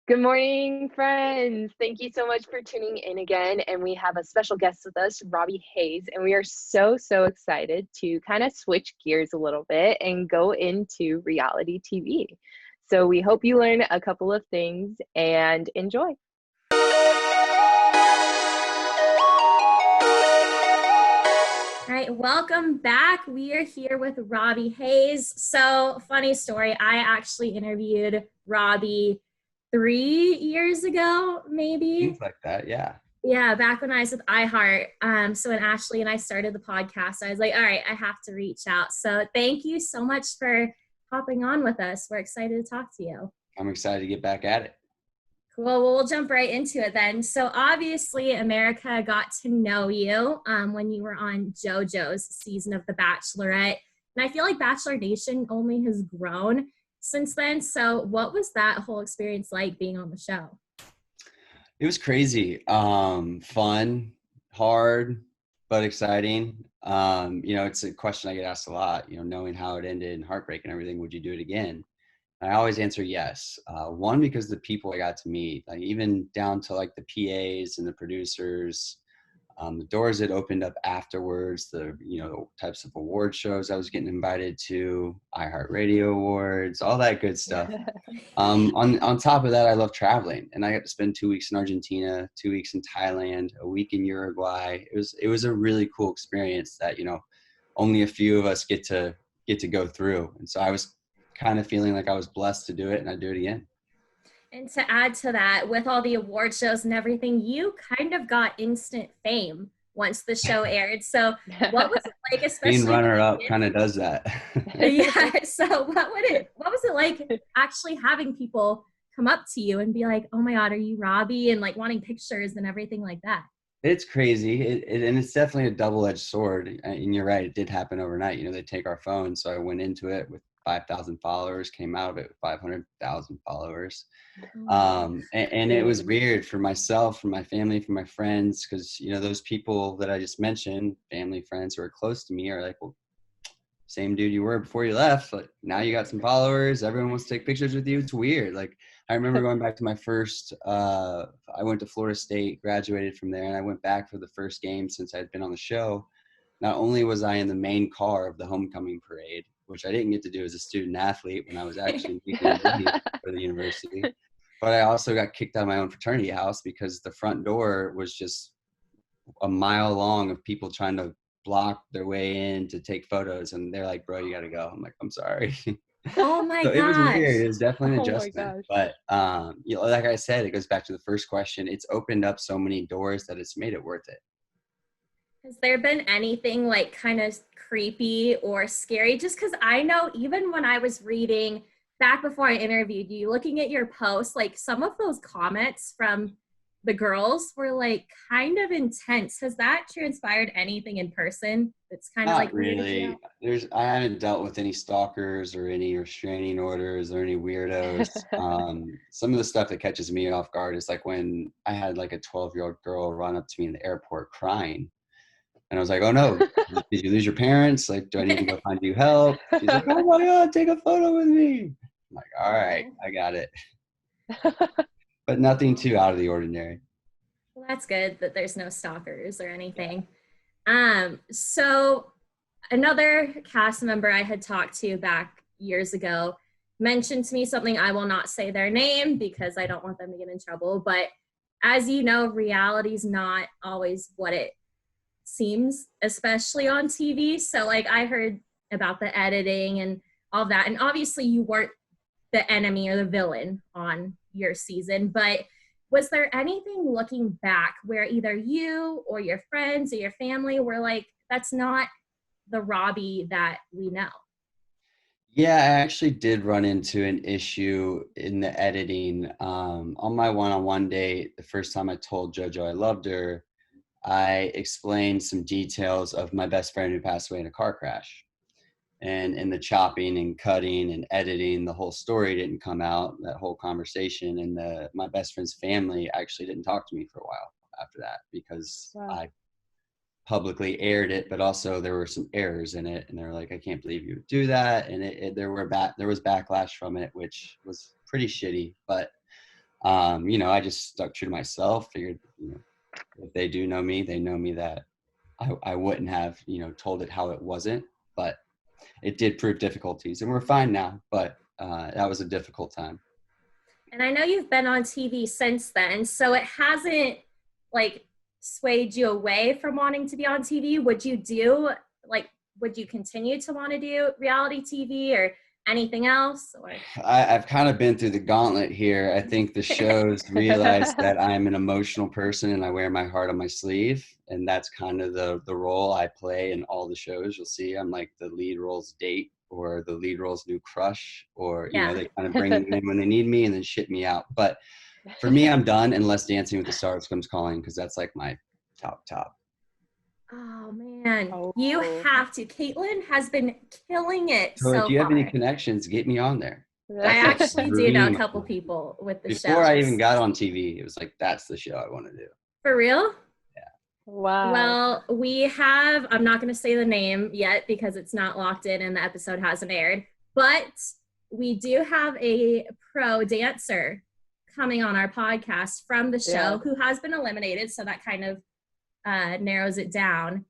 Good morning, friends. Thank you so much for tuning in again. And we have a special guest with us, Robby Hayes. And we are so excited to kind of switch gears a little bit and go into reality TV. So we hope you learn a couple of things and enjoy. All right, welcome back. We are here with Robby Hayes. So, funny story, I actually interviewed Robbie 3 years ago, maybe. Things like that, yeah. Yeah, back when I was with iHeart. So when Ashley and I started the podcast, I was like, all right, I have to reach out. So thank you so much for hopping on with us. We're excited to talk to you. I'm excited to get back at it. Cool. Well, we'll jump right into it then. So obviously, America got to know you when you were on JoJo's season of The Bachelorette. And I feel like Bachelor Nation only has grown since then. So what was that whole experience like being on the show? It was crazy. Fun, hard, but exciting. It's a question I get asked a lot, knowing how it ended and heartbreak and everything, would you do it again? I always answer yes. One, because the people I got to meet, like even down to like the PAs and the producers, the doors that opened up afterwards, the types of award shows I was getting invited to, iHeartRadio awards, all that good stuff. On top of that, I love traveling, and I got to spend 2 weeks in Argentina, 2 weeks in Thailand, a week in Uruguay. It was a really cool experience that only a few of us get to go through, and so I was kind of feeling like I was blessed to do it, and I'd do it again. And to add to that, with all the award shows and everything, you kind of got instant fame once the show aired. So what was it like, especially being runner-up kind of does that? Yeah. So what was it like actually having people come up to you and be like, oh my God, are you Robbie? And like wanting pictures and everything like that? It's crazy. And it's definitely a double-edged sword. And you're right, it did happen overnight. They take our phones. So I went into it with 5,000 followers, came out of it with 500,000 followers. And it was weird for myself, for my family, for my friends, because those people that I just mentioned, family, friends who are close to me, are like, well, same dude you were before you left, like now you got some followers, everyone wants to take pictures with you. It's weird. Like I remember going back to my first I went to Florida State, graduated from there, and I went back for the first game since I'd been on the show. Not only was I in the main car of the homecoming parade, which I didn't get to do as a student athlete when I was actually making money for the university, but I also got kicked out of my own fraternity house because the front door was just a mile long of people trying to block their way in to take photos, and they're like, bro, you gotta go. I'm like, I'm sorry. Oh my So gosh. it was weird. It was definitely an Oh my adjustment. gosh. But like I said, it goes back to the first question. It's opened up so many doors that it's made it worth it. Has there been anything like kind of creepy or scary? Just because I know even when I was reading back before I interviewed you, looking at your posts, like some of those comments from the girls were like kind of intense. Has that transpired anything in person that's kind of Not like really. I haven't dealt with any stalkers or any restraining orders or any weirdos. Some of the stuff that catches me off guard is like when I had like a 12-year-old girl run up to me in the airport crying. And I was like, oh no, did you lose your parents? Like, do I need to go find you help? She's like, oh my God, take a photo with me. I'm like, all right, I got it. But nothing too out of the ordinary. Well, that's good that there's no stalkers or anything. So another cast member I had talked to back years ago mentioned to me something. I will not say their name because I don't want them to get in trouble. But as you know, reality's not always what it seems, especially on TV. So like I heard about the editing and all that. And obviously you weren't the enemy or the villain on your season, but was there anything looking back where either you or your friends or your family were like, that's not the Robbie that we know? Yeah, I actually did run into an issue in the editing. On my one-on-one date, the first time I told JoJo I loved her, I explained some details of my best friend who passed away in a car crash. And in the chopping and cutting and editing, the whole story didn't come out, that whole conversation. And my best friend's family actually didn't talk to me for a while after that because I publicly aired it, but also there were some errors in it. And they were like, I can't believe you would do that. And there was backlash from it, which was pretty shitty. But I just stuck true to myself, figured, if they do know me, they know me that I wouldn't have, told it how it wasn't, but it did prove difficulties, and we're fine now, but that was a difficult time. And I know you've been on TV since then, so it hasn't like swayed you away from wanting to be on TV. Would you continue to want to do reality TV or anything else? Or I've kind of been through the gauntlet here. I think the shows realize that I'm an emotional person and I wear my heart on my sleeve. And that's kind of the role I play in all the shows. You'll see I'm like the lead role's date or the lead role's new crush, or, they kind of bring me in when they need me and then shit me out. But for me, I'm done unless Dancing with the Stars comes calling, because that's like my top. Oh man, you have to. Caitlin has been killing it so far. If you have any connections, get me on there. I actually do know a couple people with the show. Before I even got on TV, it was like, that's the show I want to do. For real? Yeah. Wow. Well, we have, I'm not going to say the name yet because it's not locked in and the episode hasn't aired, but we do have a pro dancer coming on our podcast from the show who has been eliminated. So that kind of narrows it down,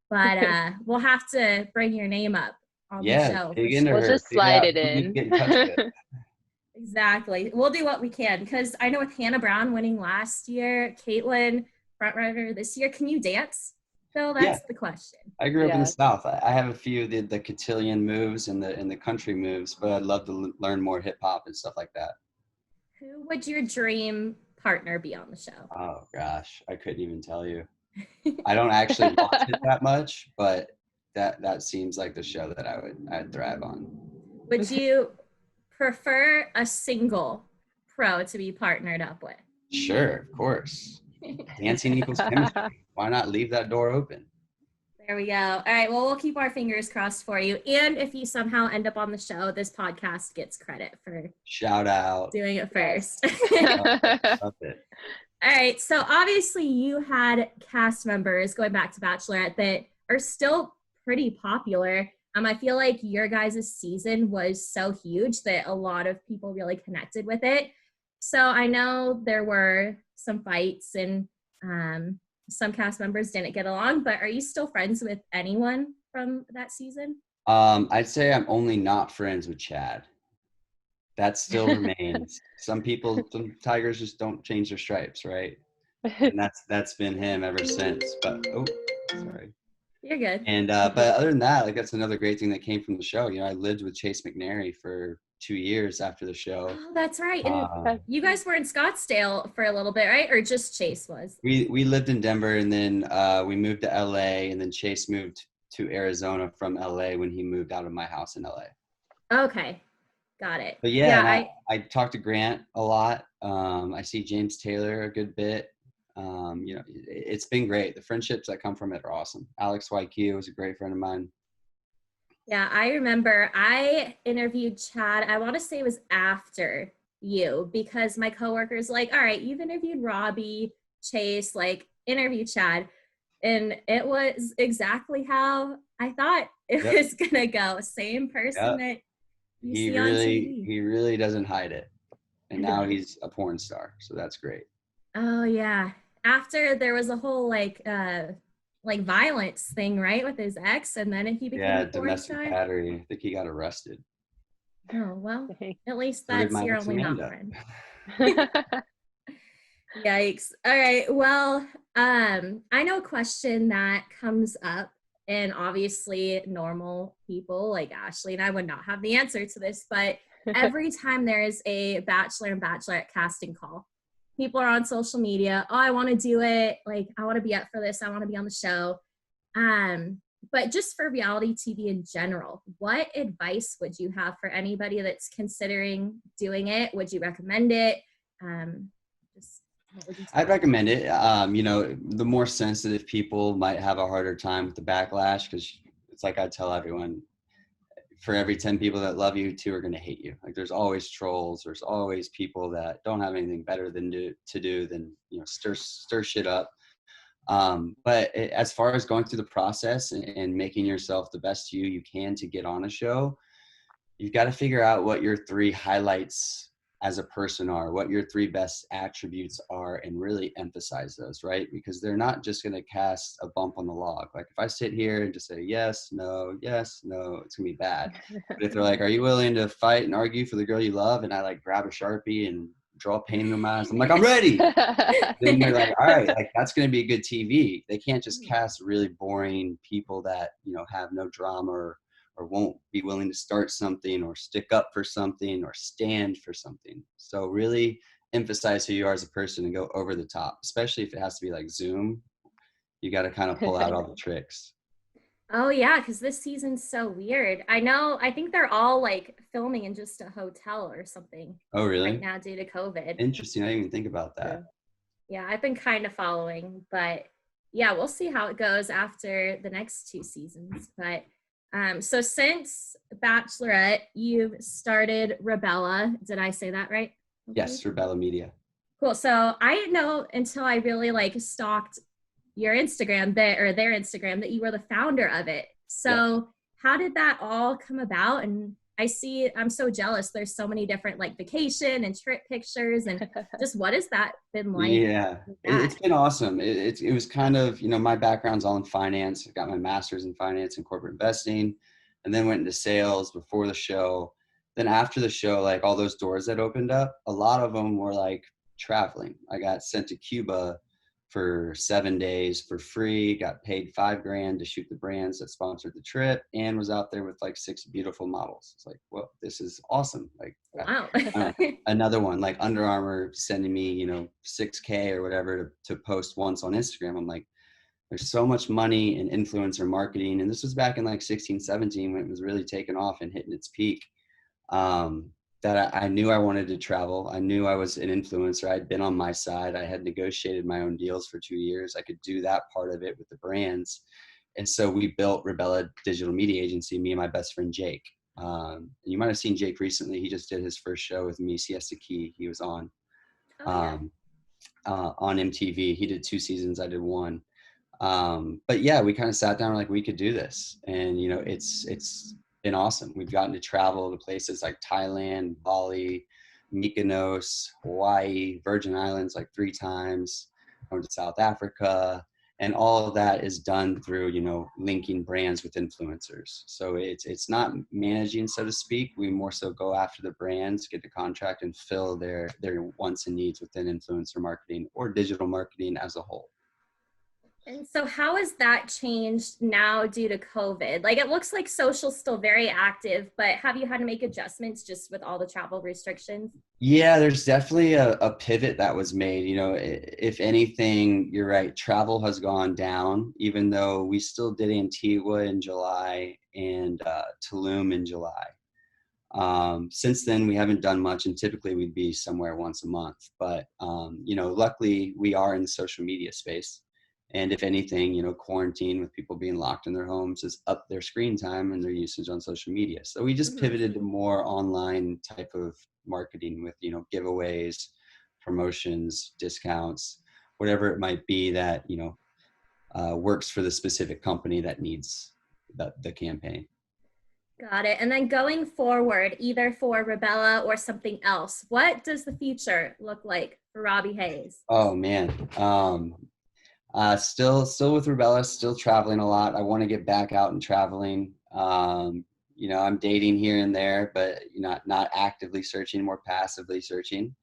but we'll have to bring your name up on the show. We'll just slide it in. Exactly. We'll do what we can, because I know with Hannah Brown winning last year, Caitlin frontrunner this year. Can you dance, Phil? That's the question. I grew up in the South. I have a few of the cotillion moves and the country moves, but I'd love to learn more hip hop and stuff like that. Who would your dream partner be on the show? Oh gosh, I couldn't even tell you. I don't actually watch it that much, but that seems like the show that I'd thrive on. Would you prefer a single pro to be partnered up with? Sure, of course. Dancing equals chemistry. Why not leave that door open? There we go. All right, well, we'll keep our fingers crossed for you. And if you somehow end up on the show, this podcast gets credit for shout out doing it first. Love it. All right, so obviously you had cast members, going back to Bachelorette, that are still pretty popular. I feel like your guys' season was so huge that a lot of people really connected with it. So I know there were some fights and some cast members didn't get along, but are you still friends with anyone from that season? I'd say I'm only not friends with Chad. That still remains. Some tigers just don't change their stripes, right? And that's been him ever since. But sorry. You're good. And but other than that, like, that's another great thing that came from the show. I lived with Chase McNary for 2 years after the show. Oh, that's right. And you guys were in Scottsdale for a little bit, right? Or just Chase was? We lived in Denver, and then we moved to LA, and then Chase moved to Arizona from LA when he moved out of my house in LA. Okay. Got it. But I talk to Grant a lot. I see James Taylor a good bit. It's been great. The friendships that come from it are awesome. Alex YQ was a great friend of mine. Yeah, I remember I interviewed Chad. I want to say it was after you, because my coworker's like, all right, you've interviewed Robbie, Chase, like, interview Chad. And it was exactly how I thought it was going to go. Same person that you see on TV. He really doesn't hide it. And now he's a porn star. So that's great. Oh, yeah. After there was a whole like violence thing, right, with his ex, and then he became a porn domestic star. battery. I think he got arrested. Oh, well, at least that's your only not friend. Yikes. All right. Well, I know a question that comes up, and obviously normal people like Ashley and I would not have the answer to this, but every time there is a Bachelor and Bachelorette casting call, people are on social media. Oh, I want to do it. Like, I want to be up for this. I want to be on the show. But just for reality TV in general, what advice would you have for anybody that's considering doing it? Would you recommend it? I'd recommend it. The more sensitive people might have a harder time with the backlash, because it's like I tell everyone, for every 10 people that love you, 2 are going to hate you. Like, there's always trolls. There's always people that don't have anything better than to do than stir shit up. But as far as going through the process and making yourself the best you can to get on a show, you've got to figure out what your 3 highlights as a person are, what your 3 best attributes are, and really emphasize those, right? Because they're not just going to cast a bump on the log. Like if I sit here and just say yes, no, it's going to be bad. But if they're like, are you willing to fight and argue for the girl you love? And I like grab a Sharpie and draw paint in my eyes. I'm like, I'm ready. Then they're like, all right, like that's going to be good TV. They can't just cast really boring people that, have no drama or won't be willing to start something or stick up for something or stand for something. So really emphasize who you are as a person and go over the top, especially if it has to be like Zoom. You got to kind of pull out all the tricks. Oh yeah, because this season's so weird. I think they're all like filming in just a hotel or something. Oh, really? Right now due to COVID. Interesting. I didn't even think about that. Yeah, I've been kind of following, but yeah, we'll see how it goes after the next 2 seasons. But so since Bachelorette, you've started Rubella. Did I say that right? Okay. Yes, Rubella Media. Cool. So I didn't know until I really like stalked your Instagram their Instagram that you were the founder of it. So how did that all come about? And I'm so jealous. There's so many different like vacation and trip pictures, and just what has that been like? Yeah, it's been awesome. It was kind of, my background's all in finance. I got my master's in finance and corporate investing, and then went into sales before the show. Then after the show, like all those doors that opened up, a lot of them were like traveling. I got sent to Cuba for 7 days for free, got paid $5,000 to shoot the brands that sponsored the trip, and was out there with like 6 beautiful models. It's like, well, this is awesome. Like, wow. Another one, like Under Armour sending me, $6,000 or whatever to post once on Instagram. I'm like, there's so much money in influencer marketing. And this was back in like 16, 17 when it was really taking off and hitting its peak. That I knew I wanted to travel. I knew I was an influencer. I'd been on my side. I had negotiated my own deals for 2 years. I could do that part of it with the brands. And so we built Rubella Digital Media Agency, me and my best friend, Jake. And you might've seen Jake recently. He just did his first show with me, Siesta Key. He was on MTV. He did 2 seasons. I did 1. But yeah, we kind of sat down like we could do this. And, it's been awesome. We've gotten to travel to places like Thailand, Bali, Mykonos, Hawaii, Virgin Islands like 3 times. I went to South Africa, and all of that is done through, linking brands with influencers. So it's not managing, so to speak. We more so go after the brands, get the contract, and fill their wants and needs within influencer marketing or digital marketing as a whole. And so how has that changed now due to COVID? Like it looks like social's still very active, but have you had to make adjustments just with all the travel restrictions? Yeah, there's definitely a pivot that was made. If anything, you're right, travel has gone down, even though we still did Antigua in July and Tulum in July. Since then, we haven't done much, and typically we'd be somewhere once a month. But, luckily we are in the social media space. And if anything, quarantine with people being locked in their homes has upped their screen time and their usage on social media. So we just pivoted to more online type of marketing with, giveaways, promotions, discounts, whatever it might be that, works for the specific company that needs the campaign. Got it. And then going forward, either for Rubella or something else, what does the future look like for Robby Hayes? Oh, man. Still with Rubella, still traveling a lot. I want to get back out and traveling. I'm dating here and there, but not actively searching, more passively searching.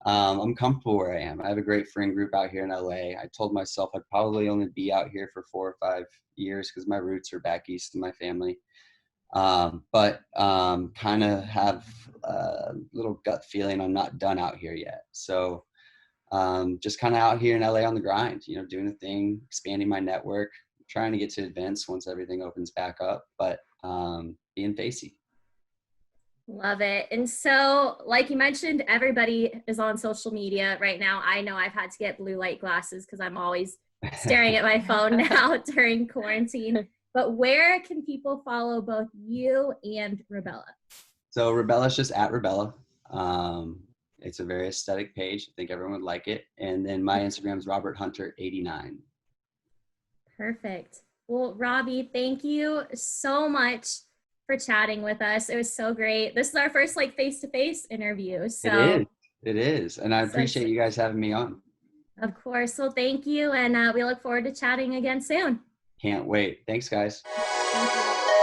I'm comfortable where I am. I have a great friend group out here in LA. I told myself I'd probably only be out here for 4 or 5 years because my roots are back east in my family. But kind of have a little gut feeling I'm not done out here yet. So just kind of out here in LA on the grind, doing the thing, expanding my network, trying to get to events once everything opens back up, but being facey. Love it. And so, like you mentioned, everybody is on social media right now. I know I've had to get blue light glasses because I'm always staring at my phone now during quarantine. But where can people follow both you and Rubella? So Rubella's just at Rubella. It's a very aesthetic page. I think everyone would like it. And then my Instagram is RobertHunter89. Perfect. Well, Robbie, thank you so much for for chatting with us. It was so great. This is our first like face-to-face interview. So It is. And I So appreciate you guys having me on. of course. Well, thank you. And we look forward to chatting again soon. Can't wait. Thanks, guys. Thank you.